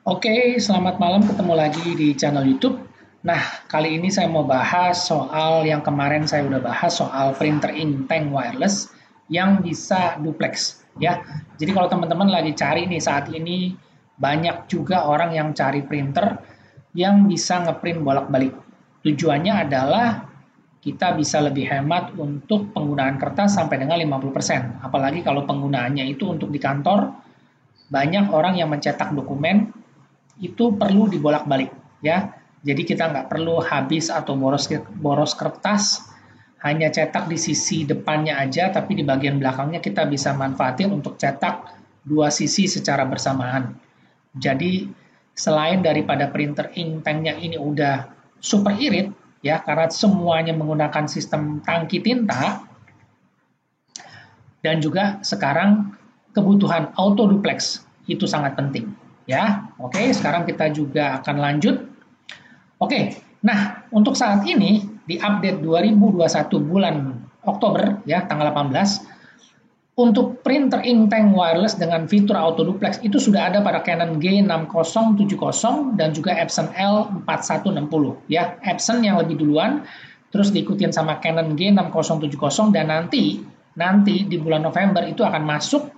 Oke, selamat malam, ketemu lagi di channel YouTube. Nah, kali ini saya mau bahas soal yang kemarin saya udah bahas soal printer ink tank wireless yang bisa duplex ya. Jadi kalau teman-teman lagi cari nih saat ini banyak juga orang yang cari printer yang bisa ngeprint bolak-balik. Tujuannya adalah kita bisa lebih hemat untuk penggunaan kertas sampai dengan 50%. Apalagi kalau penggunaannya itu untuk di kantor, banyak orang yang mencetak dokumen itu perlu dibolak-balik ya. Jadi kita nggak perlu habis atau boros kertas hanya cetak di sisi depannya aja, tapi di bagian belakangnya kita bisa manfaatin untuk cetak dua sisi secara bersamaan. Jadi selain daripada printer ink tanknya ini udah super irit ya, karena semuanya menggunakan sistem tangki tinta, dan juga sekarang kebutuhan auto duplex itu sangat penting ya. Oke, sekarang kita juga akan lanjut. Oke, nah untuk saat ini di update 2021 bulan Oktober ya, tanggal 18, untuk printer ink tank wireless dengan fitur auto duplex itu sudah ada pada Canon G6070 dan juga Epson L4160 ya. Epson yang lebih duluan, terus diikutin sama Canon G6070, dan nanti di bulan November itu akan masuk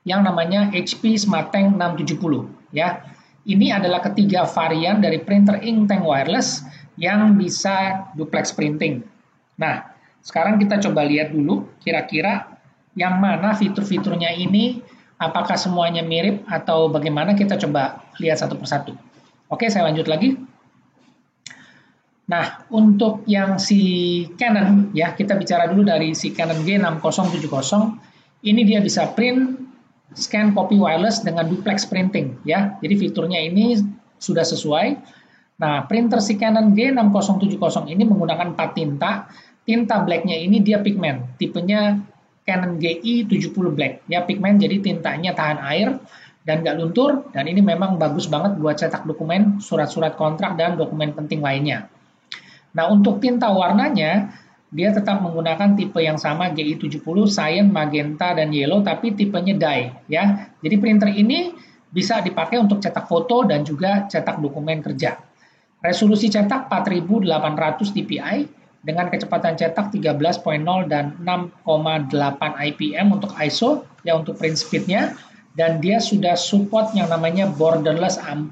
yang namanya HP SmartTank 670 ya. Ini adalah ketiga varian dari printer ink tank wireless yang bisa duplex printing. Nah, sekarang kita coba lihat dulu kira-kira yang mana fitur-fiturnya ini, apakah semuanya mirip atau bagaimana, kita coba lihat satu persatu. Oke, saya lanjut lagi. Nah, untuk yang si Canon ya, kita bicara dulu dari si Canon G6070. Ini dia bisa print scan copy wireless dengan duplex printing ya. Jadi fiturnya ini sudah sesuai. Nah, printer si Canon G6070 ini menggunakan 4 tinta. Tinta blacknya ini dia pigment, tipenya Canon GI70 Black ya, pigment, jadi tintanya tahan air dan nggak luntur, dan ini memang bagus banget buat cetak dokumen, surat-surat kontrak, dan dokumen penting lainnya. Nah, untuk tinta warnanya, dia tetap menggunakan tipe yang sama GI70, cyan, magenta, dan yellow, tapi tipenya dye ya. Jadi printer ini bisa dipakai untuk cetak foto dan juga cetak dokumen kerja. Resolusi cetak 4800 dpi dengan kecepatan cetak 13.0 dan 6,8 IPM untuk ISO ya, untuk print speednya, dan dia sudah support yang namanya borderless A4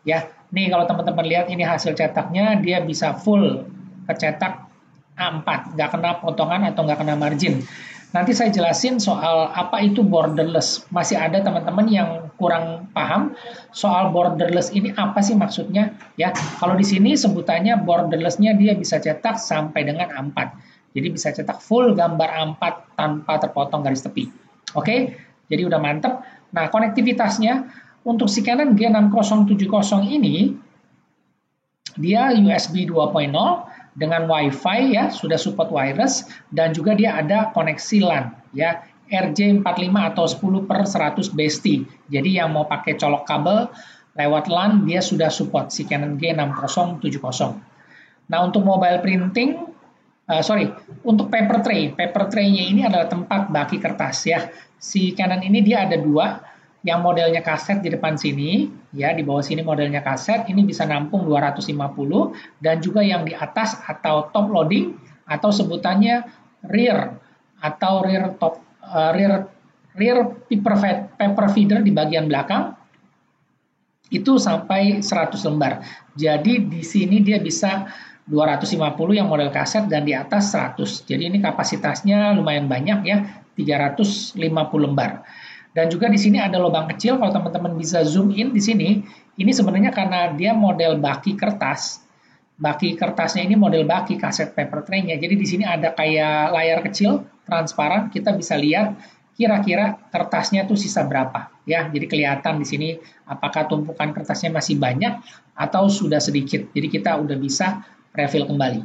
ya. Nih kalau teman-teman lihat ini hasil cetaknya, dia bisa full kecetak A4, nggak kena potongan atau nggak kena margin. Nanti saya jelasin soal apa itu borderless. Masih ada teman-teman yang kurang paham soal borderless ini apa sih maksudnya ya. Kalau di sini sebutannya borderless-nya dia bisa cetak sampai dengan A4. Jadi bisa cetak full gambar A4 tanpa terpotong garis tepi. Oke, jadi udah mantep. Nah, konektivitasnya untuk si Canon G6070 ini dia USB 2.0 dengan WiFi ya, sudah support wireless, dan juga dia ada koneksi LAN ya, RJ45 atau 10/100 BST. Jadi yang mau pakai colok kabel lewat LAN dia sudah support si Canon G6070. Nah, untuk mobile printing, untuk paper tray-nya ini adalah tempat baki kertas ya. Si Canon ini dia ada dua, yang modelnya kaset di depan sini ya, di bawah sini modelnya kaset, ini bisa nampung 250, dan juga yang di atas atau top loading atau sebutannya rear atau rear paper feeder di bagian belakang itu sampai 100 lembar. Jadi di sini dia bisa 250 yang model kaset dan di atas 100. Jadi ini kapasitasnya lumayan banyak ya, 350 lembar. Dan juga di sini ada lubang kecil, kalau teman-teman bisa zoom in di sini, ini sebenarnya karena dia model baki kertas. Baki kertasnya ini model baki kaset paper tray-nya. Jadi di sini ada kayak layar kecil transparan, kita bisa lihat kira-kira kertasnya tuh sisa berapa ya. Jadi kelihatan di sini apakah tumpukan kertasnya masih banyak atau sudah sedikit. Jadi kita udah bisa refill kembali.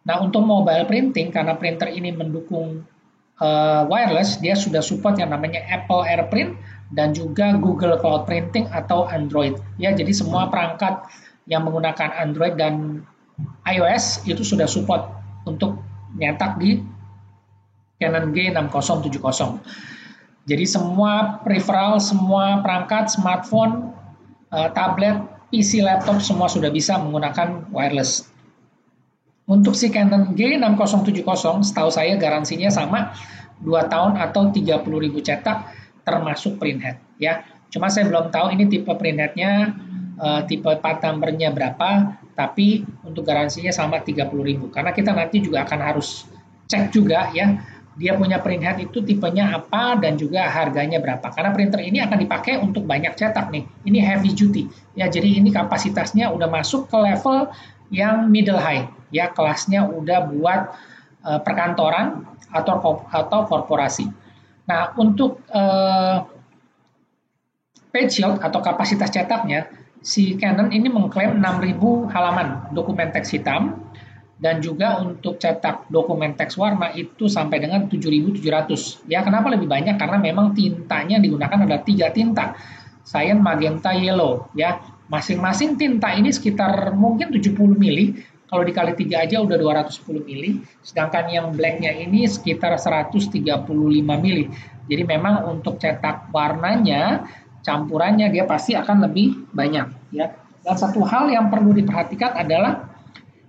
Nah, untuk mobile printing, karena printer ini mendukung wireless, dia sudah support yang namanya Apple AirPrint dan juga Google Cloud Printing atau Android ya. Jadi semua perangkat yang menggunakan Android dan iOS itu sudah support untuk nyetak di Canon G6070. Jadi semua peripheral, semua perangkat smartphone, tablet, PC, laptop semua sudah bisa menggunakan wireless. Untuk si Canon G6070, setahu saya garansinya sama 2 tahun atau 30.000 cetak termasuk printhead ya. Cuma saya belum tahu ini tipe printheadnya, tipe part numbernya berapa, tapi untuk garansinya sama 30.000. Karena kita nanti juga akan harus cek juga ya, dia punya printhead itu tipenya apa dan juga harganya berapa. Karena printer ini akan dipakai untuk banyak cetak nih. Ini heavy duty ya, jadi ini kapasitasnya udah masuk ke level yang middle high ya, kelasnya udah buat perkantoran atau korporasi. Nah, untuk page yield atau kapasitas cetaknya, si Canon ini mengklaim 6.000 halaman dokumen teks hitam, dan juga untuk cetak dokumen teks warna itu sampai dengan 7.700. Ya, kenapa lebih banyak? Karena memang tintanya digunakan adalah 3 tinta, cyan, magenta, yellow ya. Masing-masing tinta ini sekitar mungkin 70 mili, kalau dikali 3 aja udah 210 mili, sedangkan yang blacknya ini sekitar 135 mili. Jadi memang untuk cetak warnanya, campurannya dia pasti akan lebih banyak ya. Dan satu hal yang perlu diperhatikan adalah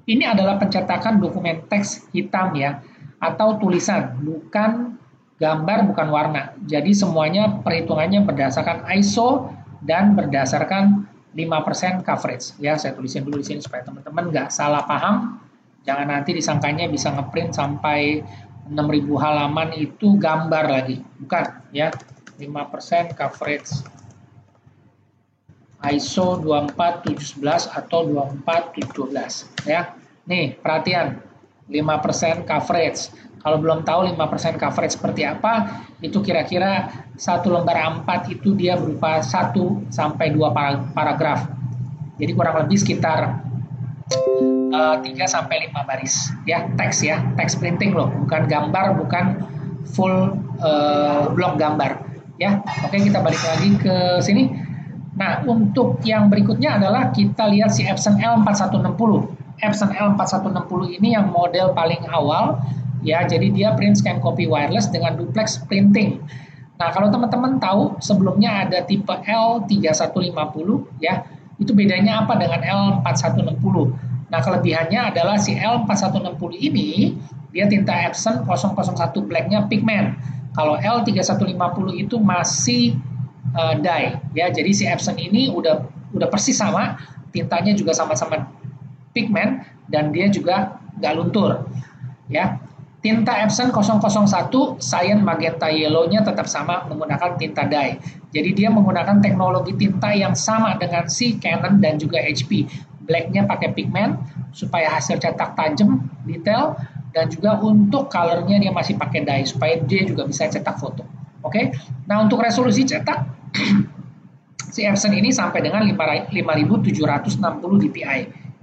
ini adalah pencetakan dokumen teks hitam ya, atau tulisan, bukan gambar, bukan warna. Jadi semuanya perhitungannya berdasarkan ISO dan berdasarkan 5% coverage ya. Saya tulisin dulu di sini supaya teman-teman nggak salah paham. Jangan nanti disangkanya bisa ngeprint sampai 6.000 halaman itu gambar lagi. Bukan ya. 5% coverage ISO 24711 atau 24712 ya. Nih, perhatian. 5% coverage. Kalau belum tahu 5% coverage seperti apa, itu kira-kira satu lembar A4 itu dia berupa 1 sampai 2 paragraf. Jadi kurang lebih sekitar 3 sampai 5 baris ya, teks printing loh, bukan gambar, bukan full blok gambar ya. Oke, kita balik lagi ke sini. Nah, untuk yang berikutnya adalah kita lihat si Epson L4160. Epson L4160 ini yang model paling awal ya, jadi dia print scan copy wireless dengan duplex printing. Nah, kalau teman-teman tahu sebelumnya ada tipe L3150 ya, itu bedanya apa dengan L4160? Nah, kelebihannya adalah si L4160 ini dia tinta Epson 001 blacknya pigment. Kalau L3150 itu masih dye ya, jadi si Epson ini udah persis sama, tintanya juga sama-sama pigment dan dia juga nggak luntur ya. Tinta Epson 001 cyan, magenta, yellow-nya tetap sama menggunakan tinta dye. Jadi dia menggunakan teknologi tinta yang sama dengan si Canon dan juga HP. Black-nya pakai pigment supaya hasil cetak tajam, detail, dan juga untuk color-nya dia masih pakai dye supaya dia juga bisa cetak foto. Oke. Nah, untuk resolusi cetak si Epson ini sampai dengan 5760 dpi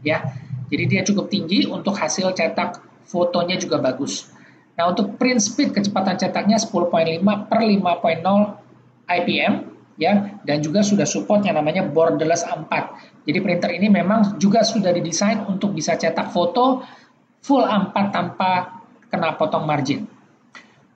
ya. Jadi dia cukup tinggi untuk hasil cetak fotonya juga bagus. Nah, untuk print speed kecepatan cetaknya 10.5 per 5.0 IPM ya, dan juga sudah support yang namanya borderless A4. Jadi printer ini memang juga sudah didesain untuk bisa cetak foto full A4 tanpa kena potong margin.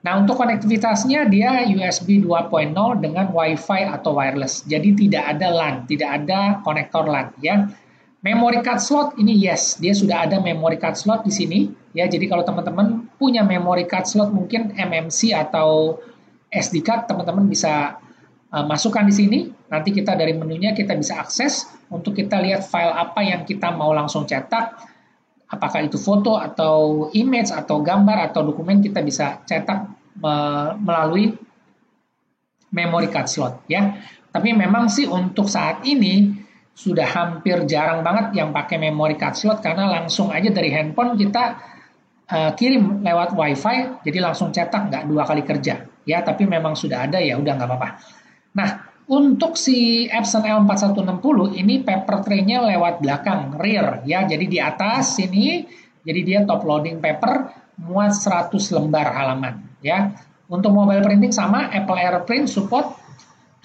Nah, untuk konektivitasnya dia USB 2.0 dengan Wi-Fi atau wireless. Jadi tidak ada LAN, tidak ada konektor LAN ya. Memory card slot ini yes, dia sudah ada memory card slot di sini ya. Jadi kalau teman-teman punya memory card slot mungkin MMC atau SD card, teman-teman bisa masukkan di sini. Nanti kita dari menunya kita bisa akses untuk kita lihat file apa yang kita mau langsung cetak. Apakah itu foto atau image atau gambar atau dokumen, kita bisa cetak melalui memory card slot ya. Tapi memang sih untuk saat ini sudah hampir jarang banget yang pakai memory card slot, karena langsung aja dari handphone kita kirim lewat WiFi, jadi langsung cetak, nggak 2 kali kerja ya. Tapi memang sudah ada, ya udah nggak apa-apa. Nah, untuk si Epson L4160 ini paper tray-nya lewat belakang, rear ya. Jadi di atas sini, jadi dia top loading paper, muat 100 lembar halaman ya. Untuk mobile printing sama, Apple AirPrint support,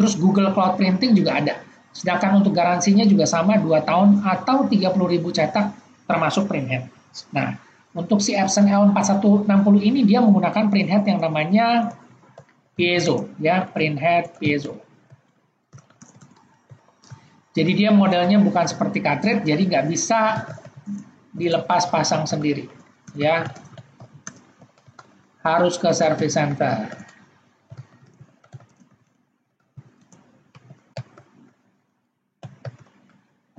terus Google Cloud Printing juga ada. Sedangkan untuk garansinya juga sama 2 tahun atau 30.000 cetak termasuk printhead. Nah, untuk si Epson L4160 ini dia menggunakan printhead yang namanya piezo ya, printhead piezo. Jadi dia modelnya bukan seperti cartridge, jadi nggak bisa dilepas pasang sendiri, ya. Harus ke service center.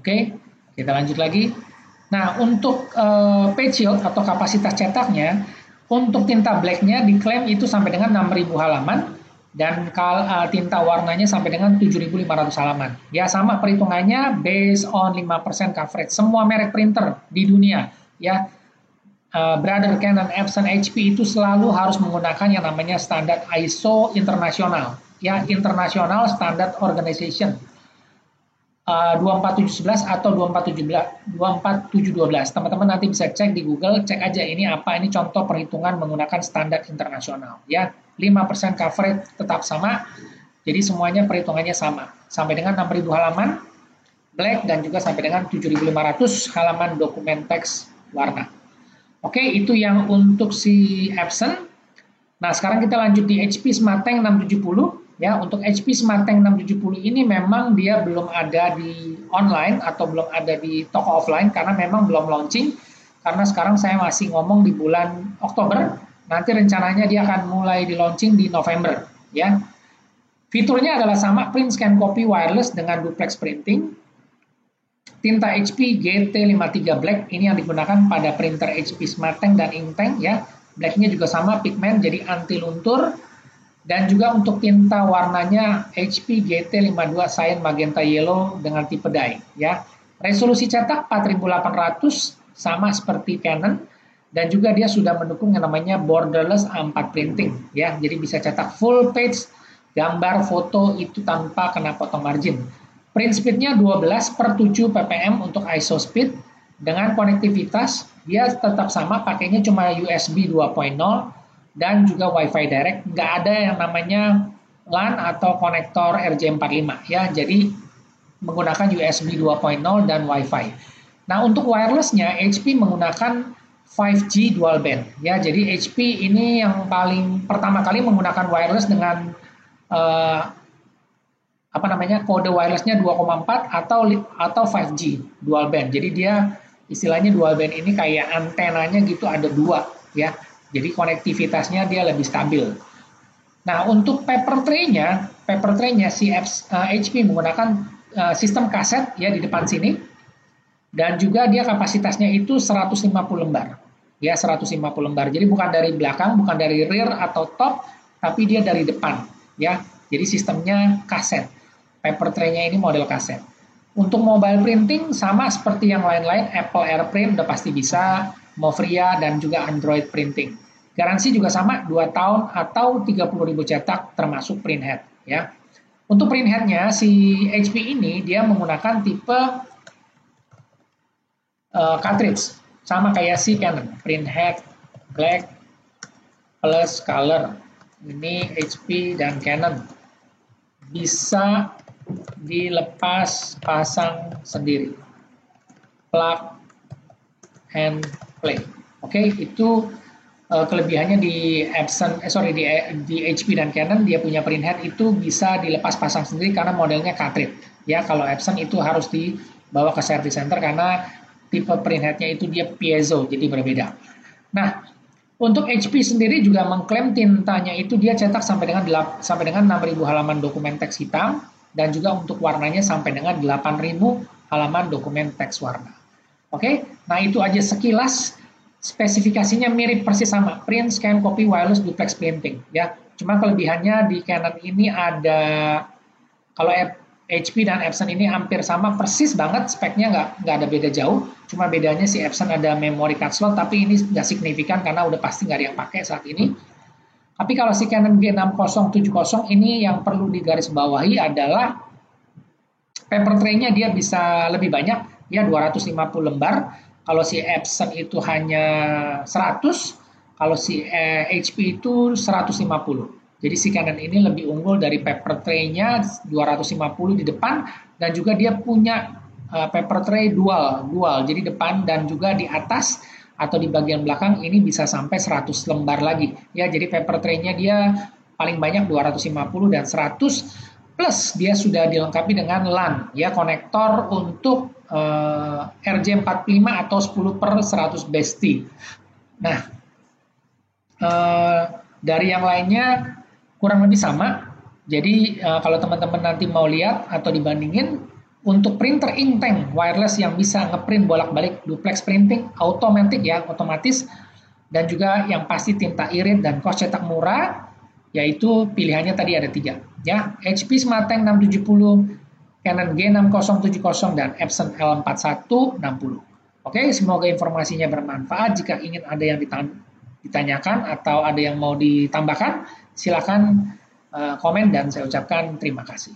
Oke, kita lanjut lagi. Nah, untuk page yield atau kapasitas cetaknya, untuk tinta blacknya diklaim itu sampai dengan 6.000 halaman, dan tinta warnanya sampai dengan 7.500 halaman. Ya, sama perhitungannya based on 5% coverage. Semua merek printer di dunia, ya, Brother, Canon, Epson, HP itu selalu harus menggunakan yang namanya standar ISO internasional, ya, International Standard Organization. 24711 atau 24712. Teman-teman nanti bisa cek di Google, cek aja ini apa, ini contoh perhitungan menggunakan standar internasional, ya. 5% coverage tetap sama. Jadi semuanya perhitungannya sama. Sampai dengan 6.000 halaman black dan juga sampai dengan 7.500 halaman dokumen teks warna. Oke, itu yang untuk si Epson. Nah, sekarang kita lanjut di HP Smarttank 670. Ya, untuk HP Smarttank 670 ini memang dia belum ada di online atau belum ada di toko offline karena memang belum launching. Karena sekarang saya masih ngomong di bulan Oktober, nanti rencananya dia akan mulai di launching di November, ya. Fiturnya adalah sama, print scan copy wireless dengan duplex printing. Tinta HP GT53 Black ini yang digunakan pada printer HP Smarttank dan Inktank, ya. Blacknya juga sama, pigment jadi anti luntur. Dan juga untuk tinta warnanya HP GT52 Cyan Magenta Yellow dengan tipe dye, ya. Resolusi cetak 4800 sama seperti Canon, dan juga dia sudah mendukung yang namanya borderless A4 printing, ya. Jadi bisa cetak full page gambar foto itu tanpa kena potong margin. Print speednya 12/7 ppm untuk ISO speed. Dengan konektivitas dia tetap sama, pakainya cuma USB 2.0 dan juga Wi-Fi direct, nggak ada yang namanya LAN atau konektor RJ45, ya. Jadi menggunakan USB 2.0 dan Wi-Fi. Nah, untuk wirelessnya HP menggunakan 5G dual band, ya. Jadi HP ini yang paling pertama kali menggunakan wireless dengan kode wirelessnya 2,4 atau 5G dual band. Jadi dia istilahnya dual band ini kayak antenanya gitu, ada dua, ya. Jadi konektivitasnya dia lebih stabil. Nah, untuk paper tray-nya si HP menggunakan sistem kaset, ya, di depan sini. Dan juga dia kapasitasnya itu 150 lembar. Ya, 150 lembar. Jadi bukan dari belakang, bukan dari rear atau top, tapi dia dari depan, ya. Jadi sistemnya kaset. Paper tray-nya ini model kaset. Untuk mobile printing sama seperti yang lain-lain, Apple AirPrint udah pasti bisa, Movria dan juga Android printing. Garansi juga sama, 2 tahun atau 30.000 cetak termasuk print head, ya. Untuk print head-nya si HP ini dia menggunakan tipe cartridge, sama kayak si Canon, print head black plus color. Ini HP dan Canon. Bisa dilepas pasang sendiri. Plug and play. Oke, itu kelebihannya di di HP dan Canon. Dia punya print head itu bisa dilepas pasang sendiri karena modelnya cartridge, ya. Kalau Epson itu harus dibawa ke service center karena tipe print headnya itu dia piezo, jadi berbeda. Nah, untuk HP sendiri juga mengklaim tintanya itu dia cetak sampai dengan 6.000 halaman dokumen teks hitam, dan juga untuk warnanya sampai dengan 8.000 halaman dokumen teks warna. Oke, nah itu aja sekilas. Spesifikasinya mirip persis sama, print, scan, copy, wireless, duplex printing, ya. Cuma kelebihannya di Canon ini ada, kalau HP dan Epson ini hampir sama persis banget, speknya nggak ada beda jauh. Cuma bedanya si Epson ada memory card slot, tapi ini nggak signifikan karena udah pasti nggak ada yang pakai saat ini. Tapi kalau si Canon G6070 ini yang perlu digarisbawahi adalah paper tray-nya dia bisa lebih banyak, ya, 250 lembar. Kalau si Epson itu hanya 100, kalau si HP itu 150. Jadi si Canon ini lebih unggul dari paper tray-nya 250 di depan, dan juga dia punya paper tray dual. Jadi depan dan juga di atas atau di bagian belakang ini bisa sampai 100 lembar lagi. Ya, jadi paper tray-nya dia paling banyak 250 dan 100 Plus dia sudah dilengkapi dengan LAN, ya konektor untuk RJ45 atau 10/100 BST. Nah, dari yang lainnya kurang lebih sama. Jadi kalau teman-teman nanti mau lihat atau dibandingin, untuk printer inktank wireless yang bisa ngeprint bolak-balik duplex printing automatic ya, otomatis, dan juga yang pasti tinta irit dan kos cetak murah, yaitu pilihannya tadi ada 3 ya, HP SmartTank 670, Canon G6070 dan Epson L4160. Oke, semoga informasinya bermanfaat. Jika ingin ada yang ditanyakan atau ada yang mau ditambahkan, silakan komen dan saya ucapkan terima kasih.